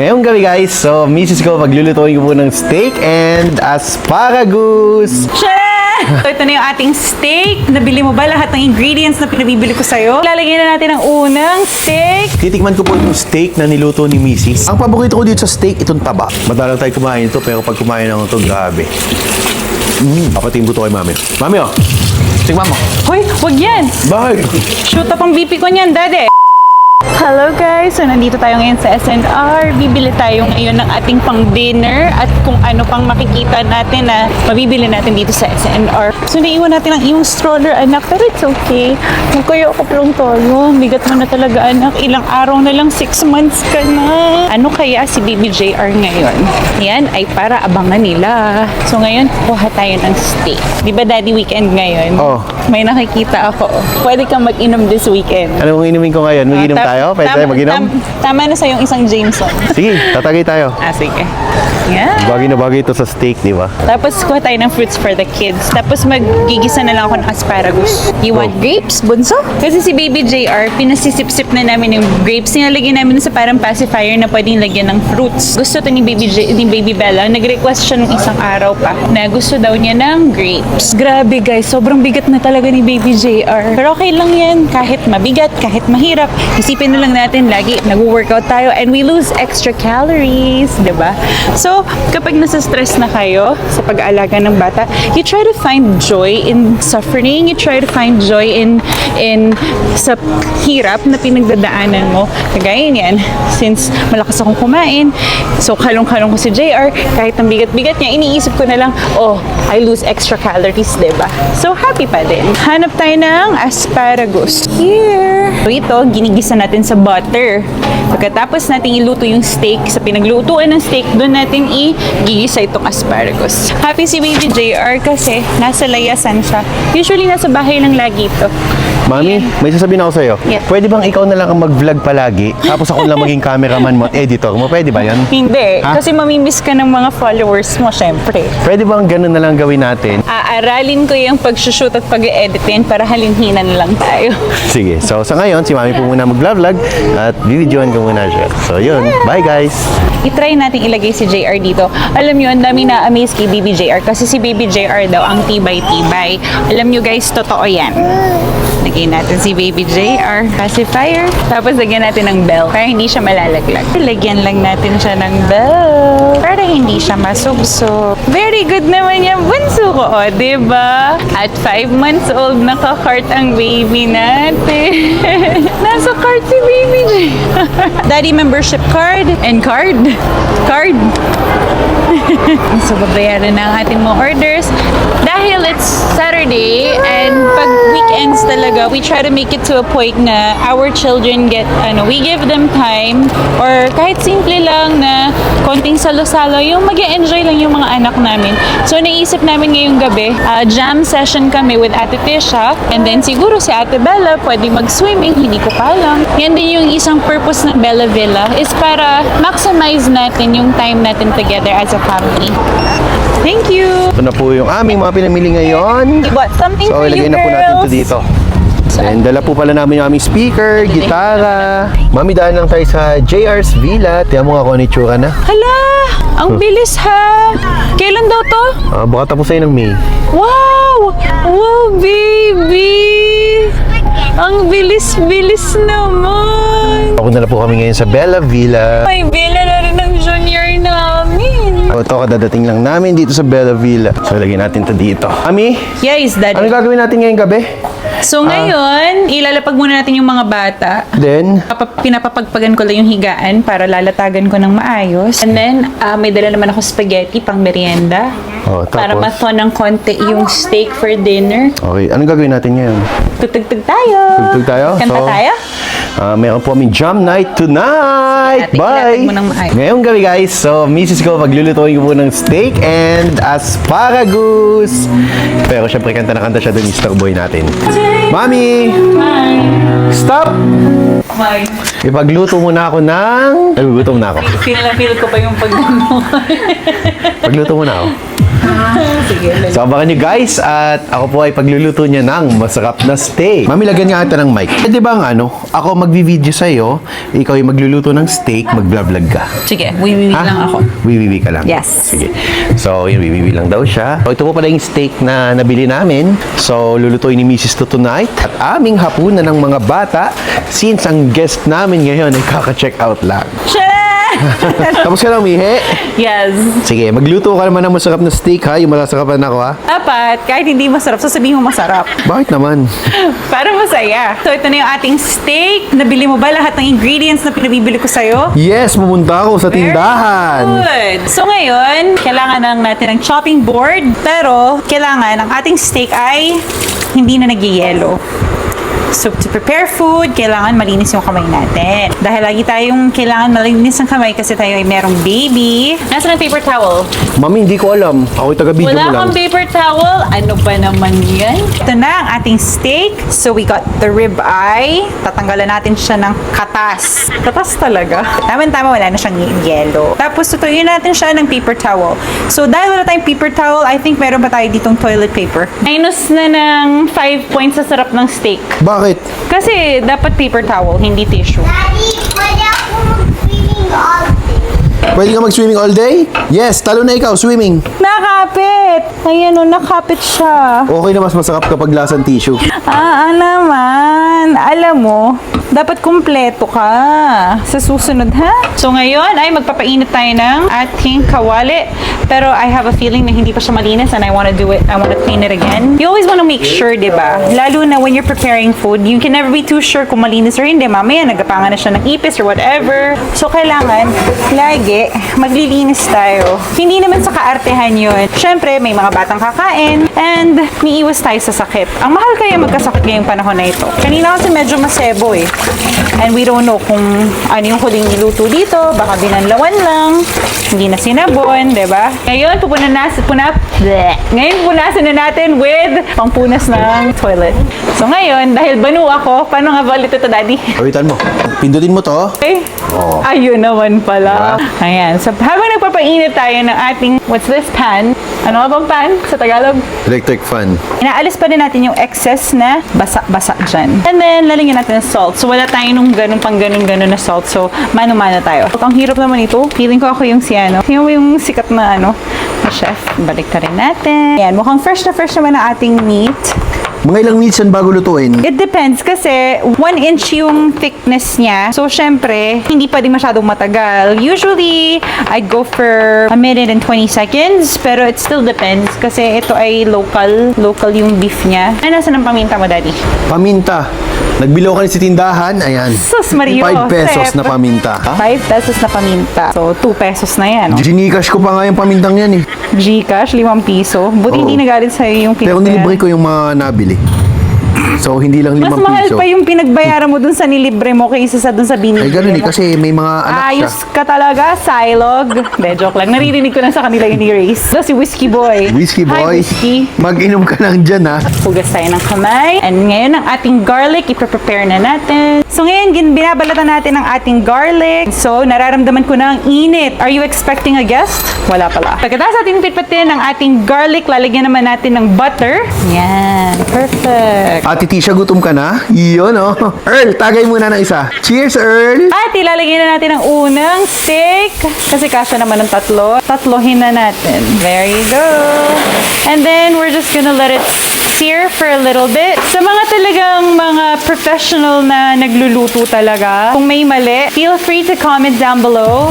Ngayong gabi guys, so misis ko maglulutuin ko po ng steak and asparagus. So, ito na yung ating steak. Nabili mo ba lahat ng ingredients na pinabibili ko sa'yo? Lalagyan na natin ang unang steak. Titikman ko po yung steak na niluto ni misis. Ang paborito ko dito sa steak, itong taba. Madalang tayo kumain ito, pero pag kumain ako ito, grabe. Papatiin po ito kay mami. Mami oh, tingnan mo. Hoy, wag yan. Bakit? Shoot up ang BP ko niyan, daddy. Hello guys! So, nandito tayo ngayon sa S&R. Bibili tayo ngayon ng ating pang-dinner at kung ano pang makikita natin na mabibili natin dito sa S&R. So, naiwan natin ang iyong stroller, anak. Pero it's okay. Magkuyokop lang tayo. Bigat mo na talaga, anak. Ilang araw na lang, 6 months ka na. Ano kaya si Baby JR ngayon? Yan ay para abangan nila. So, ngayon, kuha tayo ng steak. Di ba, Daddy, weekend ngayon? Oh. May nakikita ako. Pwede kang mag-inom this weekend. Ano mong inumin ko ngayon? Mag-inom tayo? Pwede tayo mag-inom? Tama na sa yung isang Jameson. Sige, tatagay tayo. Sige. Yeah. Bagay na bagay ito sa steak, di ba? Tapos kuha tayo ng fruits for the kids. Tapos magigisa na lang ako ng asparagus. You want grapes, bunso? Kasi si Baby JR, pinasisip-sip na namin yung grapes. Nilalagyan namin sa parang pacifier na pwedeng lagyan ng fruits. Gusto to ni Baby Bella. Nag-request siya nung isang araw pa na gusto daw niya ng grapes. Grabe guys, sobrang bigat na talaga ni Baby JR. Pero okay lang yan. Kahit mabigat, kahit mahirap. Isipin na lang natin lagi nag-workout tayo and we lose extra calories, 'di ba? So, kapag nasa stress na kayo sa pag-aalaga ng bata, you try to find joy in suffering, you try to find joy in sa hirap na pinagdadaanan mo. Kagaya niyan, since malakas akong kumain, so kalong-kalong ko si JR, kahit ang bigat-bigat niya, iniisip ko na lang, oh, I lose extra calories, 'di ba? So, happy pa din. Hanap tayo ng asparagus. Here. So, ito, ginigisa natin sa butter. Pagkatapos natin iluto yung steak, sa pinaglutuan ng steak, doon natin igigisa itong asparagus. Happy si Baby JR kasi nasa layasan siya. Usually, nasa bahay lang lagi ito. Mami, may sasabihin ako sa'yo. Yeah. Pwede bang ikaw na lang ang mag-vlog palagi, tapos ako lang maging cameraman mo at editor mo? Pwede ba yun? Hindi. Ha? Kasi mamimiss ka ng mga followers mo, syempre. Pwede bang ganun na lang gawin natin? Aaralin ko yung pag-shoot at pag-editin para halinhinan lang tayo. Sige, so sa ngayon, si Mami po muna mag-vlog at bibidyoan ko muna siya. So yun, bye guys! I-try natin ilagay si JR dito. Alam nyo, ang dami na-amaze kay Baby JR kasi si Baby JR daw ang tibay-tibay. Alam nyo guys, totoo yan. Lagyan natin si Baby JR pacifier. Tapos lagyan natin ng bell para hindi siya malalaglag. Lagyan lang natin siya ng bell para hindi siya masubsob. Very good naman yung bunso ko, o, diba? At 5 months old, naka-cart ang baby natin. Nasa cart si Baby JR. Daddy membership card and card. So, babayaran na ang ating mga orders. Dahil it's Saturday and pag weekends talaga, we try to make it to a point na our children get, we give them time or kahit simple lang na konting salo-salo, yung mag-enjoy lang yung mga anak namin. So, naisip namin ngayong gabi, jam session kami with Ate Tisha and then siguro si Ate Bella pwede mag-swimming, hindi ko pa alam. Yan din yung isang purpose ng Bella Villa is para maximize natin yung time natin together as a family. Thank you! Ito na po yung aming mga pinamili ngayon. You bought something So, for you, ilagay na po natin ito girls. dito. And dala po pala namin yung aming speaker, gitara. Mami, daan lang tayo sa JR's Villa. Tiyan mo nga kung ano itsura na. Hala! Ang bilis ha! Kailan daw to? Baka tapos tayo ng May. Wow! Wow, baby! Ang bilis-bilis naman! Ako na po kami ngayon sa Bella Villa. May bila na rin ng junior namin. Ito, kadadating lang namin dito sa Bella Villa. So, lagyan natin ito dito. Mami, Yes, Daddy. ano gagawin natin ngayong gabi? So ngayon, ilalapag muna natin yung mga bata. Then, Pinapapagpagan ko lang yung higaan para lalatagan ko ng maayos. And then, may dala naman ako spaghetti pang merienda. Oh, Para tapos? mato ng konti yung steak for dinner. okay, anong gagawin natin ngayon? Tutugtog tayo. Tugtog tayo? Kanta So, tayo? Meron po aming jam night tonight! Sige, Bye! ilatag mo ng maayos. Ngayong gabi guys, so misis ko maglulutuin ko po ng steak and asparagus. Pero syempre kanta na kanta siya dun yung star boy natin. Mami! Stop! Why? Ipagluto muna ako ng... Nagugutom na ako. Feel ko pa yung pagdamo. Pagluto muna ako. Sige. So, abangan nyo guys at ako po ay pagluluto niya ng masarap na steak. Mami, lagyan nga ata ng mic. Pwede ba ako magvi-video sa'yo, ikaw yung magluluto ng steak, mag-vlog ka. Sige, wiwiwi Ha? lang ako. Wiwiwi ka lang? Yes. Sige. So, yun, wiwiwi lang daw siya. So, ito po pala yung steak na nabili namin. So, lulutuin ni Mrs. to tonight. At aming hapunan ng mga bata since ang guest namin ngayon ay kaka-check out lang. Tapos ka lang, Mihe? Yes. Sige, magluto ka naman ng masarap na steak ha. Yung masasarapan ako ha. Dapat, kahit hindi masarap, sasabihin mo masarap. Bakit naman? Para masaya. So, ito na yung ating steak. Nabili mo ba lahat ng ingredients na pinabibili ko sa'yo? Yes, pumunta ako sa tindahan. Good. So ngayon, kailangan lang natin ng chopping board. Pero, kailangan ang ating steak ay hindi na nagyayelo. So, to prepare food, kailangan malinis yung kamay natin. Dahil lagi tayong kailangan malinis ang kamay kasi tayo ay merong baby. Nasaan ang paper towel? Mami, hindi ko alam. Ako'y taga-video Wala mo lang. kang paper towel? Ano ba naman yan? Ito na ang ating steak. So, we got the rib eye. Tatanggalan natin siya ng katas. Katas talaga. Tama-tama, wala na siyang yellow. Tapos, tutuyin natin siya ng paper towel. So, dahil wala tayong paper towel, I think meron pa tayo ditong toilet paper. Minus na ng 5 points sa sarap ng steak. Bakit? Kasi, dapat paper towel, hindi tissue. Daddy, pwede ako mag-swimming all day. Pwede ka mag-swimming all day? Yes, talo na ikaw, swimming. Nakapit! Ayan o, nakapit siya. Okay na mas masarap kapag lasang tissue. Naman. Alam mo, dapat kumpleto ka sa susunod, ha? So ngayon ay magpapainit tayo ng ating kawali. Pero I have a feeling na hindi pa siya malinis and I want to do it. I want to clean it again. You always want to make sure, di ba? Lalo na when you're preparing food, you can never be too sure kung malinis or hindi. Mamaya, nagapangan na siya ng ipis or whatever. So kailangan, lagi, maglilinis tayo. Hindi naman sa kaartehan yun. Siyempre, may mga batang kakain and may iwas tayo sa sakit. Ang mahal kaya magkasakit ngayong panahon na ito. Kanina kasi medyo masebo eh. And we don't know kung ano yung huling niluto dito. Baka binanlawan lang. Hindi na sinabon, di ba? Ngayon, Ngayon, punasan na natin with pangpunas ng toilet. So ngayon, dahil banu ako, paano nga ba ulit ito, Daddy? Kawitan mo. Pindutin mo to. Okay? Oo. Ayun naman pala. Ayan. So, habang nagpapainit tayo ng ating, what's this, pan? Ano nga bang pan sa Tagalog? Electric fan. Inaalis pa din natin yung excess na basa-basa dyan. And then, lalagyan natin ng salt. So, wala tayo nung ganun na salt. So, mano-mano tayo. Ang hirap naman ito. Feeling ko ako yung yung sikat na na chef. Balik ka rin natin. Ayan, mukhang fresh na fresh naman ang ating meat. Mga ilang minutes yan bago lutuin? It depends kasi 1 inch yung thickness niya. So, syempre, hindi pa din masyadong matagal. Usually, I'd go for 1 minute and 20 seconds. Pero it still depends kasi ito ay local. Local yung beef niya. Ay, nasan ang paminta mo, Daddy? Paminta. Nagbilaw ka rin sa tindahan. Ayan. Sus, Mario. 5 pesos na paminta. 5 pesos na paminta. So, 2 pesos na yan. Oh. Ginikash ko pa nga yung pamintang yan eh. Gcash, 5 piso. Buti Oo. hindi nagalit sa'yo yung Pero nilibre ko yung mga nabili. So, hindi lang 5 Mas mahal piso. pa yung pinagbayaran mo dun sa nilibre mo kaysa sa dun sa binili Ay, ganun eh. mo. Kasi may mga anak Ayos siya. ka talaga, Silog. De, joke lang. Naririnig ko na sa kanila yung ni-race. So, si Whiskey Boy. Whiskey Hi, boy. Whiskey. Mag-inom ka lang dyan ha. Hugas tayo ng kamay. And ngayon, ang ating garlic, iprepare na natin. So, ngayon, binabalatan natin ang ating garlic. So, nararamdaman ko na ang init. Are you expecting a guest? Wala pala. Pagkatapos natin pitpatin ang ating garlic, lalagyan naman natin ng butter. Yan. Perfect. Ate Tisha, gutom ka na? Iyon oh. Earl, tagay muna ng isa. Cheers, Earl! At ilalagyan na natin ang unang steak. Kasi kasya naman ng tatlo. Tatlohin na natin. There you go. And then, we're just gonna let it sear for a little bit. Sa mga talagang mga professional na nagluluto talaga, kung may mali, feel free to comment down below.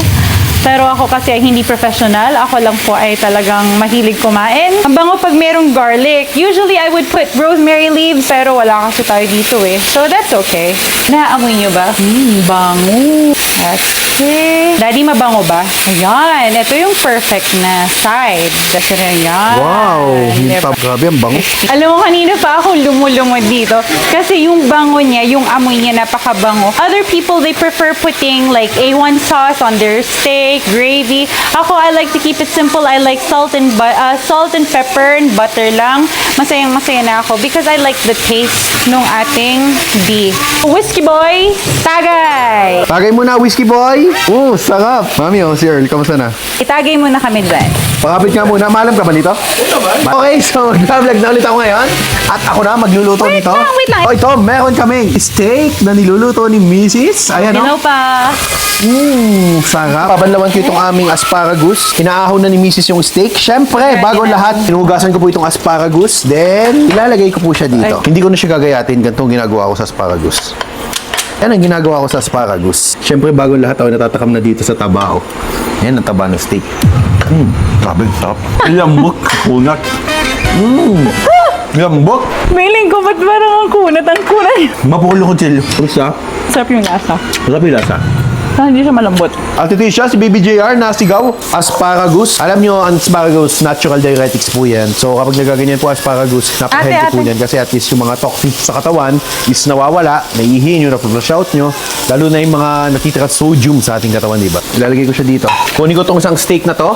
Pero ako kasi ay hindi professional. Ako lang po ay talagang mahilig kumain. Ang bango pag merong garlic. Usually, I would put rosemary leaves, pero wala kasi tayo dito eh. So, that's okay. Naamoy nyo ba? Bango. Okay. Daddy, mabango ba? Ayan. Ito yung perfect na side. Kasi na yan. Wow! Diba? Grabe, ang bango. Alam mo, kanina pa ako lumulumod dito. Kasi yung bango niya, yung amoy niya, napakabango. Other people, they prefer putting like A1 sauce on their steak, gravy. Ako, I like to keep it simple. I like salt and pepper and butter lang. Masayang-masaya na ako because I like the taste nung ating beef. Whiskey Boy, tagay! Tagay muna, whiskey boy. Sarap. Mami, si Earl, kamusta na? Itagay mo na kami dyan. Pakapit nga muna. Maalam ka ba nito? Okay, so mag-vlog na ulit ako ngayon. At ako na magluluto Wait nito. lang, wait lang. Oh, ito, meron kaming steak na niluluto ni Mrs. Ayan, Hello oh. pa. Sarap. Pabanlawan ko itong aming asparagus. Inaahon na ni Mrs. yung steak. Siyempre, bago lahat, hinugasan ko po itong asparagus. Then, ilalagay ko po siya dito. Hindi ko na siya gagayatin. Ganito ang ginagawa ko sa asparagus. Yan ang ginagawa ko sa asparagus. Siyempre, bago lahat, ako natatakam na dito sa tabao. Yan ang taba ng steak. Grabe, sarap. Lambok, kunat. Lambok. Feeling ko, ba't parang ang kunat? Ang kunat. Mapulo ko chill. Kamusta? Sarap yung lasa. Sarap yung lasa. Hindi siya malambot. Ate Tisha, si Baby JR, nasigaw. Asparagus. Alam nyo, ang asparagus, natural diuretics po yan. So, kapag nagaganyan po asparagus, napaka-healthy po yan. Kasi at least yung mga toxins sa katawan is nawawala, naiihin nyo, na-flush out nyo. Lalo na yung mga natitira sodium sa ating katawan, diba? Ilalagay ko siya dito. Kunin ko tong isang steak na to.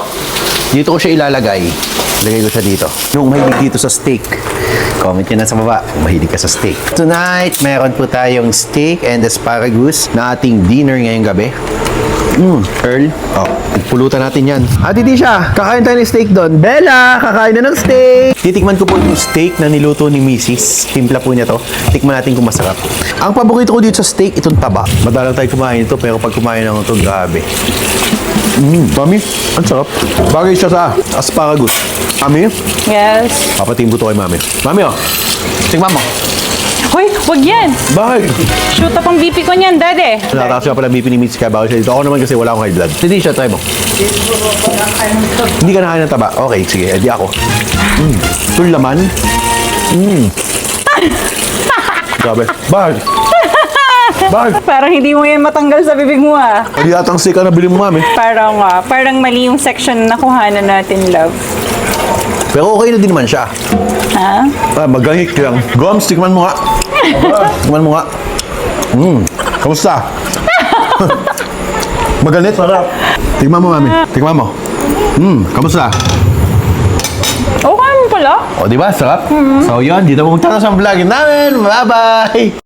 Dito ko siya ilalagay. Ilagay ko siya dito. Yung mahilig dito sa steak, comment nyo na sa baba kung mahilig ka sa steak. Tonight, meron po tayong steak and asparagus na ating dinner ngayong gabi. Earl, pulutan natin yan. Ate Tisha, kakain tayo ng steak doon. Bella, kakain na ng steak. Titikman ko po yung steak na niluto ni Mrs. Timpla po niya to. Tikman natin kung masarap. Ang paborito ko dito sa steak, itong taba. Madalang tayo kumain ito, pero pag kumain ng ito, grabe. Mami, ang sarap. Bagay siya sa asparagus. Mami, Yes. papatingin po ito kay Mami. Mami, tingnan mo. Hoy, wag yan. Bakit? Shoot up ang BP ko niyan, daddy. Natataas siya pala BP ni Mrs. kaya bago siya dito. Ako naman kasi wala akong high blood. Hindi siya, try mo. Hindi ka nakain ng taba. Okay, sige, edi ako. Ito yung laman. Grabe. Bakit? Bakit? Parang hindi mo yan matanggal sa bibig mo ah. Hindi atang steak na nabili mo, Mami. Parang mali yung section na nakuhanan natin, love. Pero okay na din naman siya. Ha? Magahik lang. Goms, tikman mo nga. Tikman mo nga. Kamusta? Maganit? Sarap. Tikman mo, Mami. Tikman mo. Kamusta? Okay mo pala. O, di ba? Sarap. So, yun. Dito po magtatas ang vlog namin. Bye-bye!